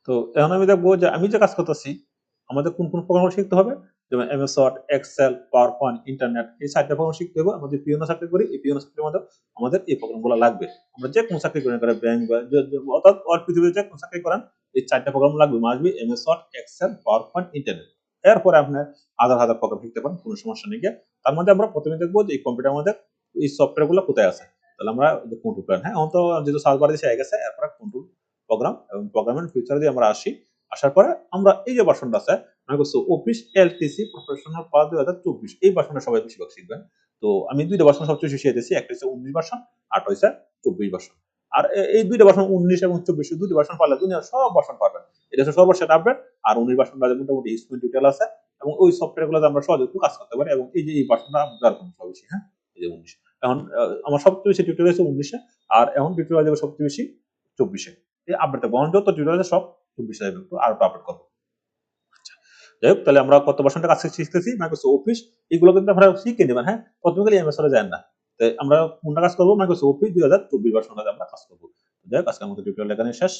তো এখন আমি দেখবো যে আমি যে কাজ করতেছি আমাদের কোন কোন প্রোগ্রাম শিখতে হবে, যেমন MS Word, Excel, PowerPoint, internet, এই 4টা প্রোগ্রাম শিখতে হবে। আমাদের পিওনো চাকরি করি, এই পিওনো চাকরির মধ্যে আমাদের এই প্রোগ্রামগুলো লাগবে। আমরা যে কোনো চাকরি করি, ব্যাংক বা অর্থাৎ অল পৃথিবীতে যে কোনো চাকরি করেন, এই 4টা প্রোগ্রাম লাগবে, মাসবি MS Word, Excel, PowerPoint, internet. এরপরে আপনি হাজার হাজার প্রোগ্রাম শিখতে পারেন, কোনো সমস্যা নেই। তার মধ্যে আমরা প্রথমে দেখবো যে এই কম্পিউটার আমাদের এই সফটওয়্যার গুলো কোথায় আছে। তাহলে আমরা কন্ট্রোল প্ল্যান, হ্যাঁ এখন তো যেহেতু সার্চ বারে এসে গেছে, এরপরে কন্ট্রোল প্রোগ্রাম এবং প্রোগ্রামের ফিউচারে দিয়ে আমরা আসি। আসার পরে আমরা এই যে ভার্সনটা আছে মানে হচ্ছে অফিস এলটিসি প্রফেশনাল পাস 2024, এই ভার্সনটা সবাই বেশিরভাগ শিখবেন। তো আমি দুইটা ভার্সন সবচেয়ে বেশি শিখিয়েছি, একটা হচ্ছে 19 ভার্সন, আর হচ্ছে 24 ভার্সন। আর এই দুইটা ভার্সন 19 এবং 24 দুইটা ভার্সন পারলে দুনিয়ার সব ভার্সন পারবেন। এটা হচ্ছে সর্বশেষ আপডেট। আর 19 ভার্সনটা মোটামুটি ইউজফুল ডিটেল আছে এবং ওই সফটওয়্যার গুলোতে আমরা সহজে একটু কাজ করতে পারি। এবং এই যে এই ভার্সনটা আপনার সব বেশি, হ্যাঁ এই যে 19 এখন আমার সবচেয়ে বেশি টিউটোরিয়াল আছে 19-এ, আর এখন টিউটোরিয়াল যাবে সবচেয়ে বেশি 24-এ। এই আপডেটটা বন্ধ তো টিউটোরিয়াল সব 24-এ যাবে, একটু আর আপডেট করবো। যাই হোক, তাহলে আমরা কত ভার্সনটা কাজ শিখতেছি মাইক্রোসফট অফিস, এগুলো কিন্তু আপনারা শিখে নেবেন। হ্যাঁ প্রথমে গেলে এমএস এ যান না। তাই আমরা কোনটা কাজ করবো, মাইক্রোসফট অফিস 2024 ভার্সনটাতে আমরা কাজ করবো। যাই হোক, আজকের মতো টিউটোরিয়াল এখানে শেষ।